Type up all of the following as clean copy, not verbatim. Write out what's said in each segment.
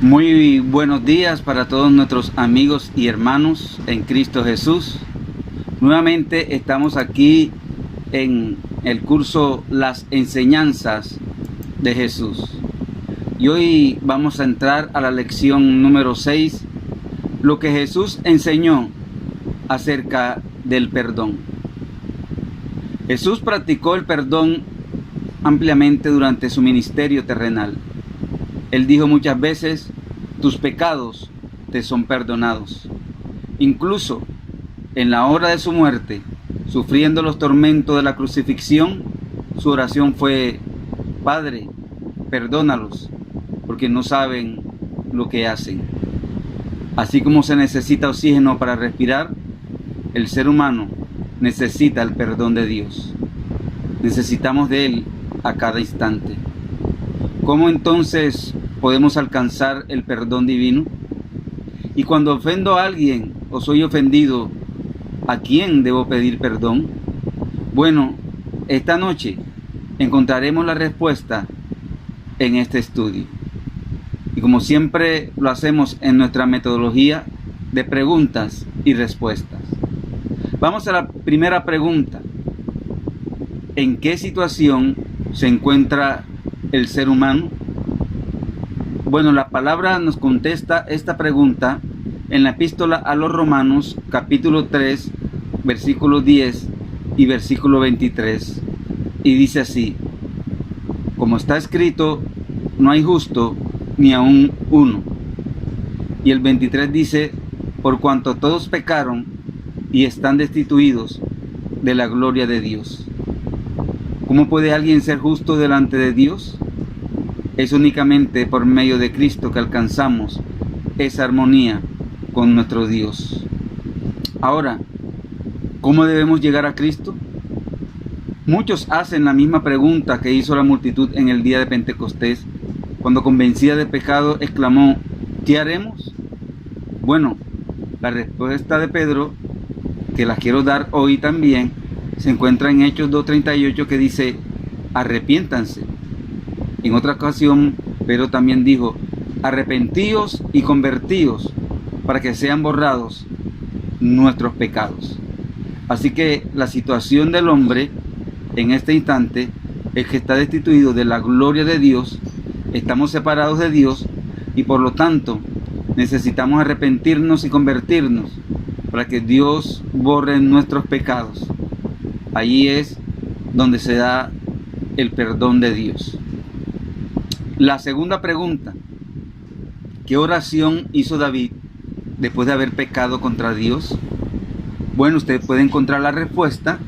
Muy buenos días para todos nuestros amigos y hermanos en Cristo Jesús. Nuevamente estamos aquí en el curso Las Enseñanzas de Jesús. Y hoy vamos a entrar a la lección número 6, lo que Jesús enseñó acerca del perdón. Jesús practicó el perdón ampliamente durante su ministerio terrenal. Él dijo muchas veces: tus pecados te son perdonados. Incluso en la hora de su muerte, sufriendo los tormentos de la crucifixión, su oración fue: Padre, perdónalos, porque no saben lo que hacen. Así como se necesita oxígeno para respirar, el ser humano necesita el perdón de Dios. Necesitamos de Él a cada instante. ¿Cómo entonces podemos alcanzar el perdón divino? Y cuando ofendo a alguien o soy ofendido, ¿a quién debo pedir perdón? Bueno, esta noche encontraremos la respuesta en este estudio. Y como siempre lo hacemos en nuestra metodología de preguntas y respuestas. Vamos a la primera pregunta. ¿En qué situación se encuentra el ser humano? Bueno, la palabra nos contesta esta pregunta en la epístola a los Romanos, capítulo 3, versículo 10 y versículo 23. Y dice así: como está escrito, no hay justo ni aun uno. Y el 23 dice: por cuanto todos pecaron y están destituidos de la gloria de Dios. ¿Cómo puede alguien ser justo delante de Dios? Es únicamente por medio de Cristo que alcanzamos esa armonía con nuestro Dios. Ahora, ¿cómo debemos llegar a Cristo? Muchos hacen la misma pregunta que hizo la multitud en el día de Pentecostés, cuando convencida de pecado exclamó: ¿qué haremos? Bueno, la respuesta de Pedro, que la quiero dar hoy también, se encuentra en Hechos 2:38, que dice: arrepiéntanse. En otra ocasión, Pedro también dijo: arrepentíos y convertíos para que sean borrados nuestros pecados. Así que la situación del hombre en este instante es que está destituido de la gloria de Dios, estamos separados de Dios y por lo tanto necesitamos arrepentirnos y convertirnos para que Dios borre nuestros pecados. Allí es donde se da el perdón de Dios. La segunda pregunta: ¿qué oración hizo David después de haber pecado contra Dios? Bueno, usted puede encontrar la respuesta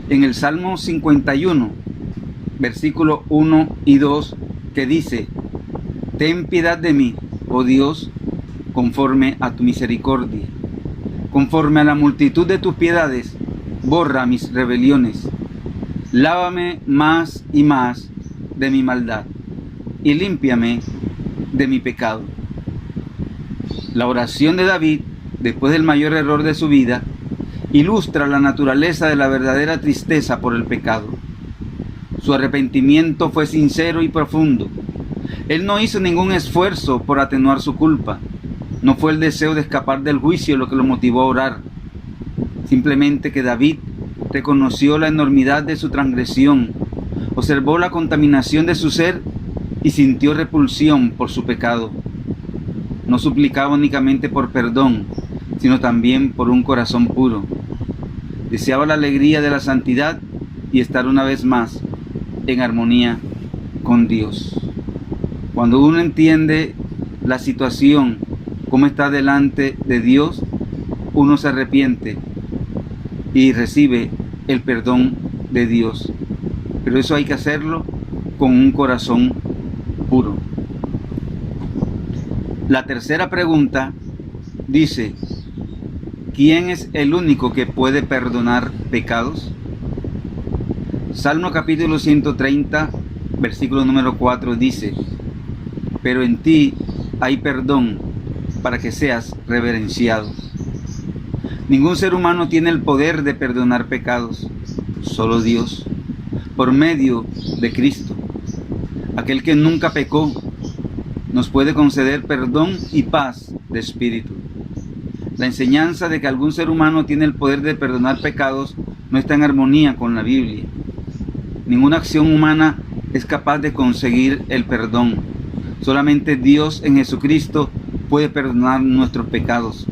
en el Salmo 51, versículo 1 y 2, que dice: ten piedad de mí, oh Dios, conforme a tu misericordia. Conforme a la multitud de tus piedades, borra mis rebeliones. Lávame más y más de mi maldad y límpiame de mi pecado. La oración de David, después del mayor error de su vida, ilustra la naturaleza de la verdadera tristeza por el pecado. Su arrepentimiento fue sincero y profundo. Él no hizo ningún esfuerzo por atenuar su culpa. No fue el deseo de escapar del juicio lo que lo motivó a orar. Simplemente que David reconoció la enormidad de su transgresión, observó la contaminación de su ser y sintió repulsión por su pecado. No suplicaba únicamente por perdón, sino también por un corazón puro. Deseaba la alegría de la santidad y estar una vez más en armonía con Dios. Cuando uno entiende la situación, cómo está delante de Dios, uno se arrepiente y recibe el perdón de Dios. Pero eso hay que hacerlo con un corazón puro. La tercera pregunta dice: ¿quién es el único que puede perdonar pecados? Salmo capítulo 130, versículo número 4 dice: pero en ti hay perdón para que seas reverenciado. Ningún ser humano tiene el poder de perdonar pecados, solo Dios, por medio de Cristo, aquel que nunca pecó, nos puede conceder perdón y paz de espíritu. La enseñanza de que algún ser humano tiene el poder de perdonar pecados no está en armonía con la Biblia. Ninguna acción humana es capaz de conseguir el perdón. Solamente Dios en Jesucristo puede perdonar nuestros pecados.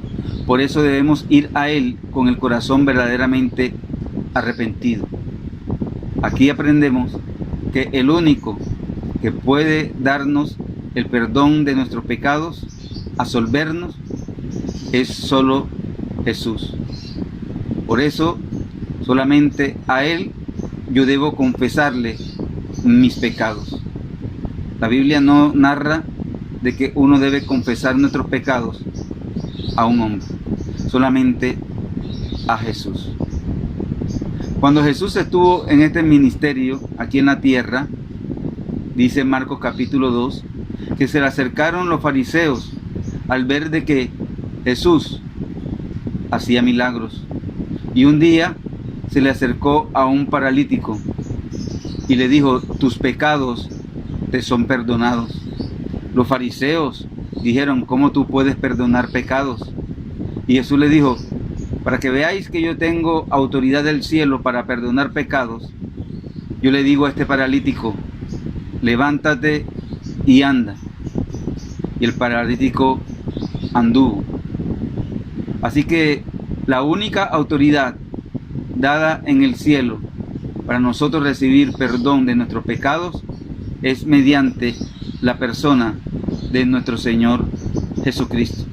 Por eso debemos ir a Él con el corazón verdaderamente arrepentido. Aquí aprendemos que el único que puede darnos el perdón de nuestros pecados, absolvernos, es solo Jesús. Por eso, solamente a Él yo debo confesarle mis pecados. La Biblia no narra de que uno debe confesar nuestros pecados a un hombre, solamente a Jesús. Cuando Jesús estuvo en este ministerio aquí en la tierra, dice Marcos capítulo 2, que se le acercaron los fariseos al ver de que Jesús hacía milagros. Y un día se le acercó a un paralítico y le dijo: tus pecados te son perdonados. Los fariseos dijeron: ¿cómo tú puedes perdonar pecados? Y Jesús le dijo: para que veáis que yo tengo autoridad del cielo para perdonar pecados, yo le digo a este paralítico: levántate y anda. Y el paralítico anduvo. Así que la única autoridad dada en el cielo para nosotros recibir perdón de nuestros pecados es mediante la persona de nuestro Señor Jesucristo.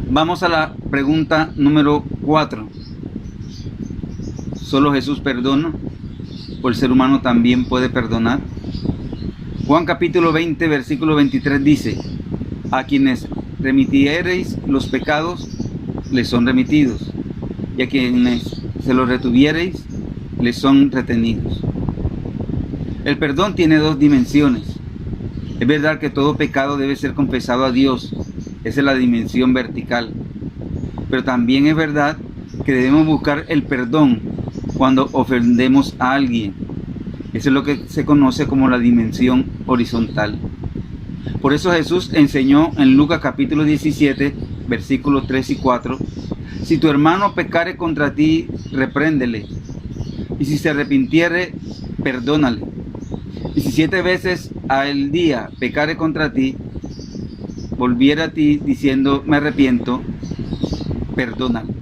Vamos a la pregunta número 4. ¿Solo Jesús perdona? ¿O el ser humano también puede perdonar? Juan capítulo 20, versículo 23 dice: a quienes remitiereis los pecados, les son remitidos, y a quienes se los retuviereis, les son retenidos. El perdón tiene dos dimensiones. Es verdad que todo pecado debe ser confesado a Dios, esa es la dimensión vertical. Pero también es verdad que debemos buscar el perdón cuando ofendemos a alguien. Eso es lo que se conoce como la dimensión horizontal. Por eso Jesús enseñó en Lucas capítulo 17, versículos 3 y 4, si tu hermano pecare contra ti, repréndele, y si se arrepintiere, perdónale. Y si 7 veces al día pecare contra ti, volviera a ti diciendo me arrepiento, perdónale.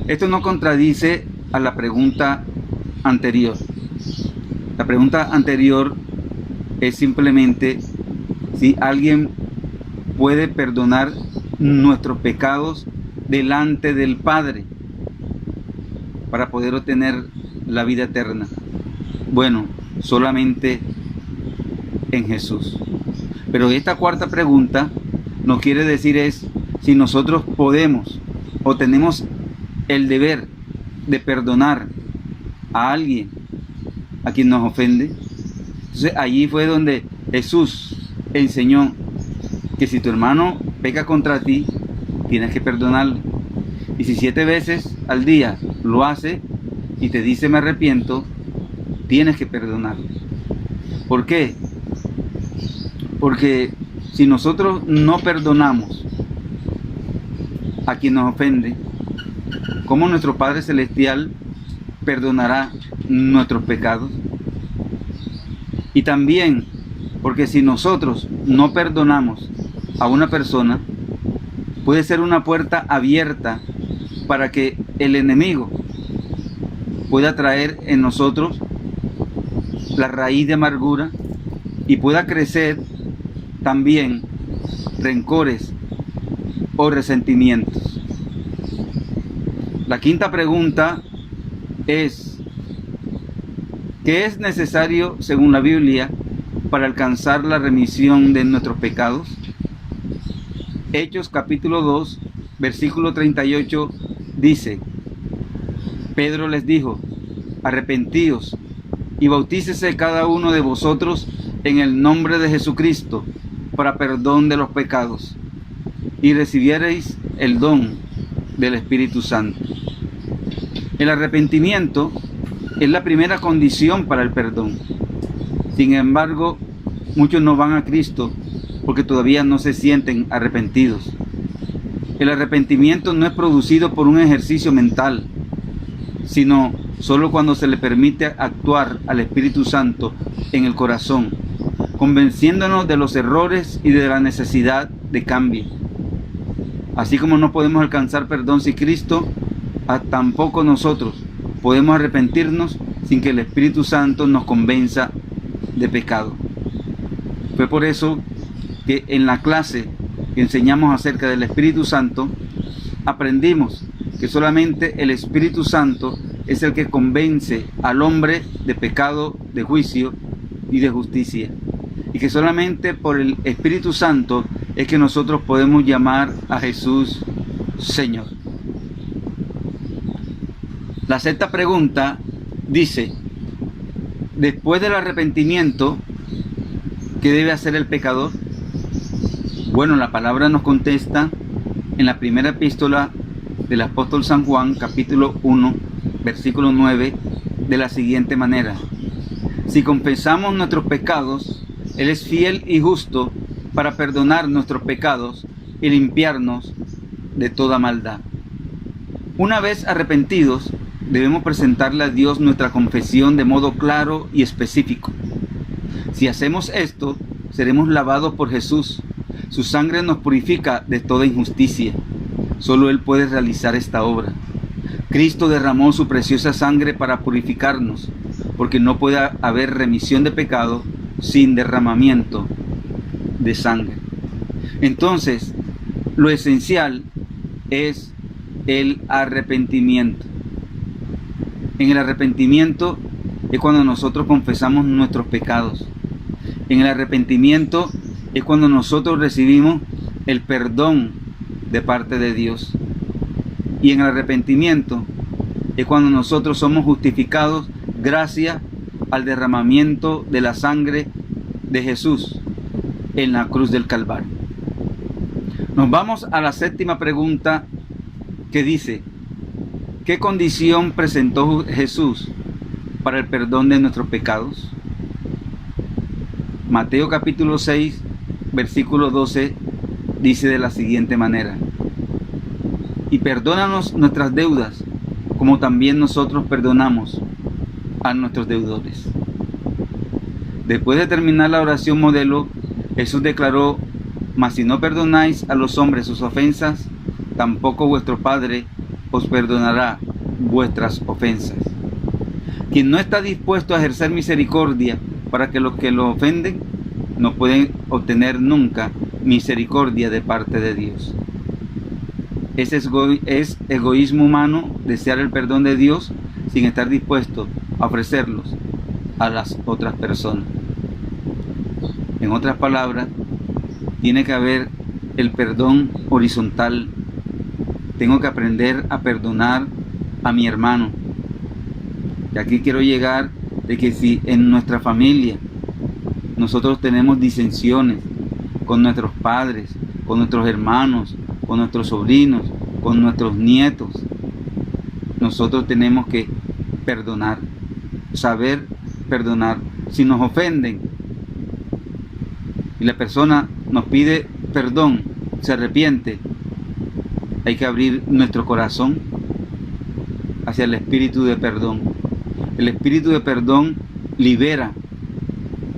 Esto no contradice a la pregunta anterior. La pregunta anterior es simplemente si alguien puede perdonar nuestros pecados delante del Padre para poder obtener la vida eterna. Bueno, solamente en Jesús. Pero esta cuarta pregunta nos quiere decir es si nosotros podemos o tenemos el deber de perdonar a alguien a quien nos ofende. Entonces allí fue donde Jesús enseñó que si tu hermano peca contra ti, tienes que perdonarle. Y si 7 veces al día lo hace y te dice me arrepiento, tienes que perdonarle. ¿Por qué? Porque si nosotros no perdonamos a quien nos ofende, ¿cómo nuestro Padre Celestial perdonará nuestros pecados? Y también porque si nosotros no perdonamos a una persona, puede ser una puerta abierta para que el enemigo pueda traer en nosotros la raíz de amargura y pueda crecer también rencores o resentimientos. La quinta pregunta es: ¿qué es necesario según la Biblia para alcanzar la remisión de nuestros pecados? Hechos capítulo 2, versículo 38 dice: Pedro les dijo: arrepentíos y bautícese cada uno de vosotros en el nombre de Jesucristo para perdón de los pecados, y recibiereis el don del Espíritu Santo. El arrepentimiento es la primera condición para el perdón. Sin embargo, muchos no van a Cristo porque todavía no se sienten arrepentidos. El arrepentimiento no es producido por un ejercicio mental, sino solo cuando se le permite actuar al Espíritu Santo en el corazón, convenciéndonos de los errores y de la necesidad de cambio. Así como no podemos alcanzar perdón sin Cristo, tampoco nosotros podemos arrepentirnos sin que el Espíritu Santo nos convenza de pecado. Fue por eso que en la clase que enseñamos acerca del Espíritu Santo, aprendimos que solamente el Espíritu Santo es el que convence al hombre de pecado, de juicio y de justicia. Y que solamente por el Espíritu Santo es que nosotros podemos llamar a Jesús Señor. La sexta pregunta dice: después del arrepentimiento, ¿qué debe hacer el pecador? Bueno, la palabra nos contesta en la primera epístola del apóstol San Juan, capítulo 1, versículo 9, de la siguiente manera: si confesamos nuestros pecados, Él es fiel y justo para perdonar nuestros pecados y limpiarnos de toda maldad. Una vez arrepentidos, debemos presentarle a Dios nuestra confesión de modo claro y específico. Si hacemos esto, seremos lavados por Jesús. Su sangre nos purifica de toda injusticia. Solo Él puede realizar esta obra. Cristo derramó su preciosa sangre para purificarnos, porque no puede haber remisión de pecado sin derramamiento de sangre. Entonces, lo esencial es el arrepentimiento. En el arrepentimiento es cuando nosotros confesamos nuestros pecados. En el arrepentimiento es cuando nosotros recibimos el perdón de parte de Dios. Y en el arrepentimiento es cuando nosotros somos justificados gracias al derramamiento de la sangre de Jesús en la cruz del Calvario. Nos vamos a la séptima pregunta, que dice: ¿qué condición presentó Jesús para el perdón de nuestros pecados? Mateo capítulo 6, versículo 12 dice de la siguiente manera: y perdónanos nuestras deudas, como también nosotros perdonamos a nuestros deudores. Después de terminar la oración modelo, Jesús declaró: mas si no perdonáis a los hombres sus ofensas, tampoco vuestro Padre os perdonará vuestras ofensas. Quien no está dispuesto a ejercer misericordia para que los que lo ofenden, no pueden obtener nunca misericordia de parte de Dios. Es egoísmo humano desear el perdón de Dios sin estar dispuesto a ofrecerlos a las otras personas. En otras palabras, tiene que haber el perdón horizontal. Tengo que aprender a perdonar a mi hermano. Y aquí quiero llegar de que si en nuestra familia nosotros tenemos disensiones con nuestros padres, con nuestros hermanos, con nuestros sobrinos, con nuestros nietos, nosotros tenemos que perdonar, saber perdonar. Si nos ofenden y la persona nos pide perdón, se arrepiente, hay que abrir nuestro corazón hacia el espíritu de perdón. El espíritu de perdón libera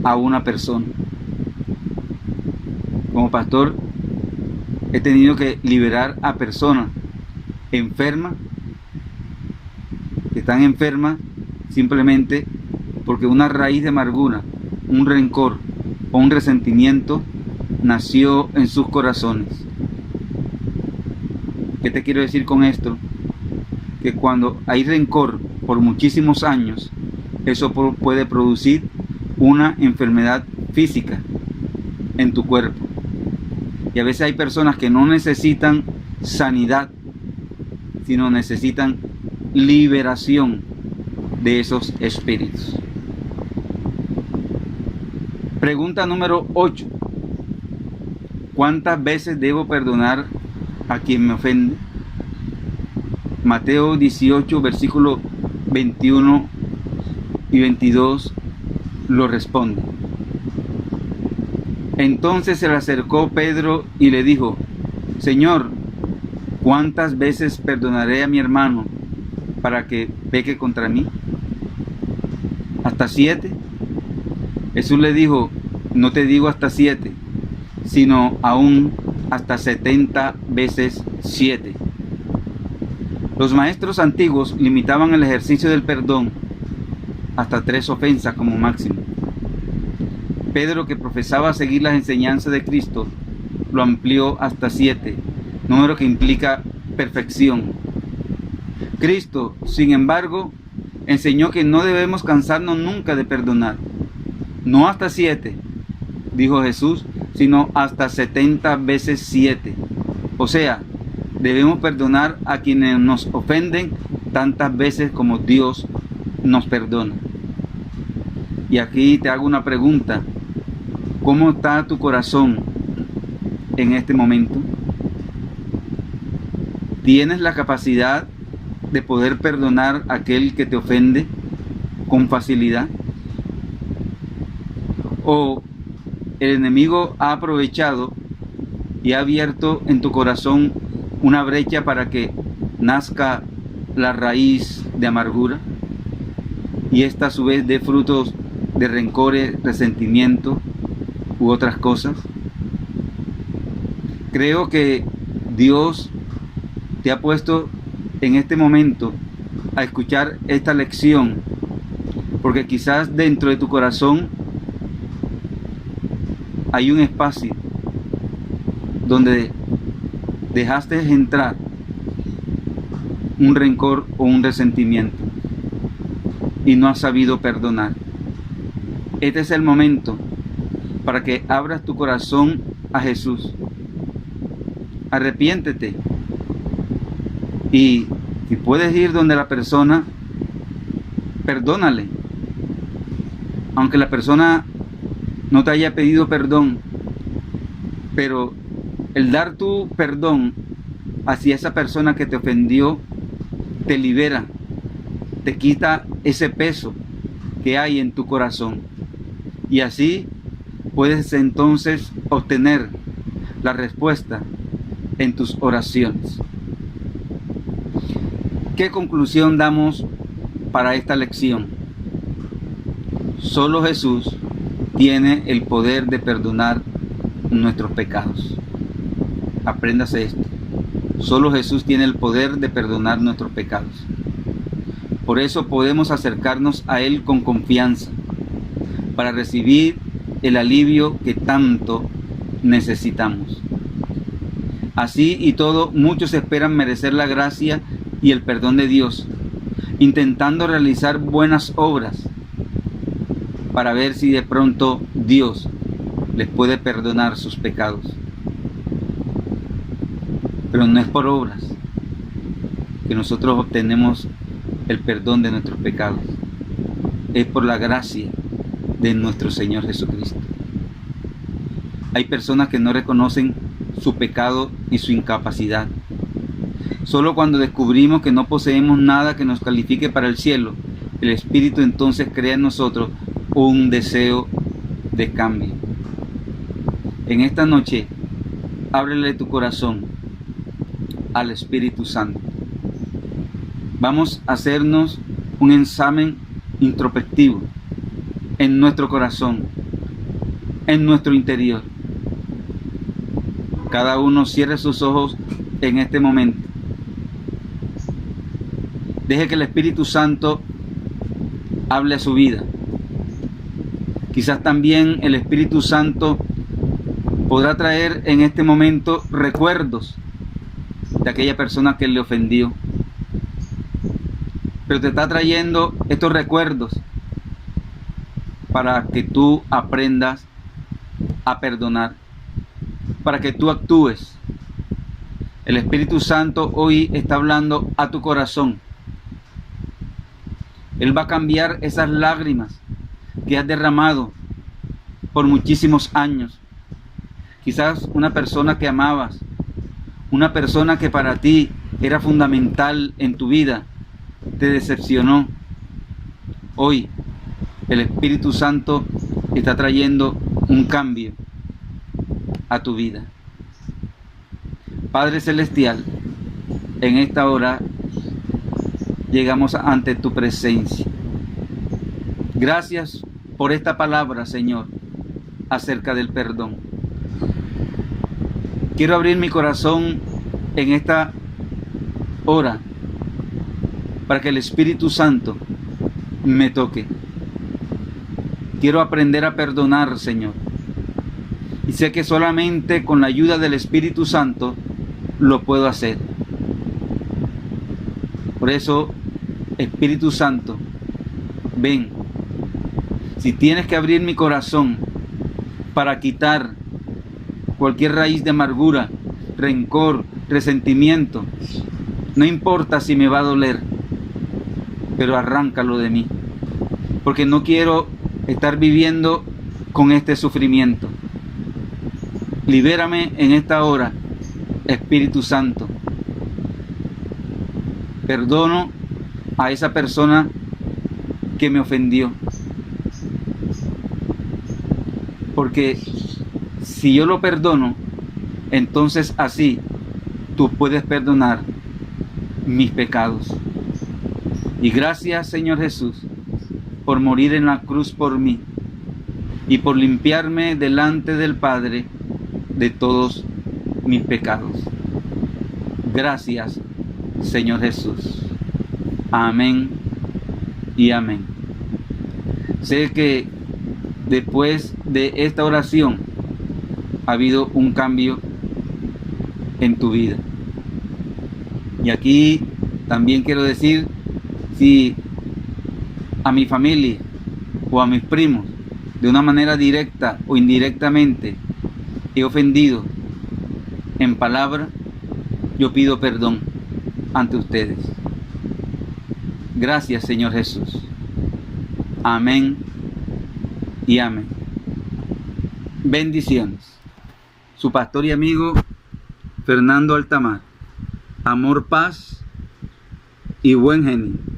a una persona. Como pastor, he tenido que liberar a personas enfermas, que están enfermas simplemente porque una raíz de amargura, un rencor o un resentimiento nació en sus corazones. ¿Qué te quiero decir con esto? Que cuando hay rencor por muchísimos años, eso puede producir una enfermedad física en tu cuerpo. Y a veces hay personas que no necesitan sanidad, sino necesitan liberación de esos espíritus. Pregunta número 8. ¿Cuántas veces debo perdonar a quien me ofende? Mateo 18, versículos 21 y 22 lo responde. Entonces se le acercó Pedro y le dijo: Señor, ¿cuántas veces perdonaré a mi hermano para que peque contra mí? ¿Hasta 7? Jesús le dijo: no te digo hasta 7, sino aún hasta 70 veces 7. Los maestros antiguos limitaban el ejercicio del perdón hasta 3 ofensas como máximo. Pedro, que profesaba seguir las enseñanzas de Cristo, lo amplió hasta 7, número que implica perfección. Cristo, sin embargo, enseñó que no debemos cansarnos nunca de perdonar. No hasta 7, dijo Jesús, sino hasta 70 veces 7. O sea, debemos perdonar a quienes nos ofenden tantas veces como Dios nos perdona. Y aquí te hago una pregunta: ¿cómo está tu corazón en este momento? ¿Tienes la capacidad de poder perdonar a aquel que te ofende con facilidad? ¿O el enemigo ha aprovechado y ha abierto en tu corazón una brecha para que nazca la raíz de amargura y esta a su vez dé frutos de rencores, resentimiento u otras cosas? Creo que Dios te ha puesto en este momento a escuchar esta lección, porque quizás dentro de tu corazón hay un espacio donde dejaste entrar un rencor o un resentimiento y no has sabido perdonar. Este es el momento para que abras tu corazón a Jesús. Arrepiéntete y si puedes ir donde la persona, perdónale. Aunque la persona no te haya pedido perdón, pero el dar tu perdón hacia esa persona que te ofendió te libera, te quita ese peso que hay en tu corazón, y así puedes entonces obtener la respuesta en tus oraciones. ¿Qué conclusión damos para esta lección? Solo Jesús tiene el poder de perdonar nuestros pecados. Apréndase esto. Solo Jesús tiene el poder de perdonar nuestros pecados. Por eso podemos acercarnos a Él con confianza para recibir el alivio que tanto necesitamos. Así y todo, muchos esperan merecer la gracia y el perdón de Dios, intentando realizar buenas obras para ver si de pronto Dios les puede perdonar sus pecados. Pero no es por obras que nosotros obtenemos el perdón de nuestros pecados. Es por la gracia de nuestro Señor Jesucristo. Hay personas que no reconocen su pecado y su incapacidad. Solo cuando descubrimos que no poseemos nada que nos califique para el cielo, el Espíritu entonces crea en nosotros un deseo de cambio. En esta noche, ábrele tu corazón al Espíritu Santo. Vamos a hacernos un examen introspectivo en nuestro corazón, en nuestro interior. Cada uno cierre sus ojos en este momento. Deje que el Espíritu Santo hable a su vida. Quizás también el Espíritu Santo podrá traer en este momento recuerdos de aquella persona que le ofendió. Pero te está trayendo estos recuerdos para que tú aprendas a perdonar, para que tú actúes. El Espíritu Santo hoy está hablando a tu corazón. Él va a cambiar esas lágrimas que has derramado por muchísimos años. Quizás una persona que amabas, una persona que para ti era fundamental en tu vida, te decepcionó. Hoy el Espíritu Santo está trayendo un cambio a tu vida. Padre Celestial, en esta hora llegamos ante tu presencia. Gracias por esta palabra, Señor, acerca del perdón. Quiero abrir mi corazón en esta hora para que el Espíritu Santo me toque. Quiero aprender a perdonar, Señor. Y sé que solamente con la ayuda del Espíritu Santo lo puedo hacer. Por eso, Espíritu Santo, ven. Si tienes que abrir mi corazón para quitar cualquier raíz de amargura, rencor, resentimiento, no importa si me va a doler, pero arráncalo de mí, porque no quiero estar viviendo con este sufrimiento. Libérame en esta hora, Espíritu Santo. Perdono a esa persona que me ofendió, porque si yo lo perdono, entonces así tú puedes perdonar mis pecados. Y gracias, Señor Jesús, por morir en la cruz por mí y por limpiarme delante del Padre de todos mis pecados. Gracias, Señor Jesús. Amén y amén. Sé que después de esta oración ha habido un cambio en tu vida. Y aquí también quiero decir, si a mi familia o a mis primos, de una manera directa o indirectamente, he ofendido en palabra, yo pido perdón ante ustedes. Gracias, Señor Jesús. Amén y amén. Bendiciones. Su pastor y amigo Fernando Altamar. Amor, paz y buen genio.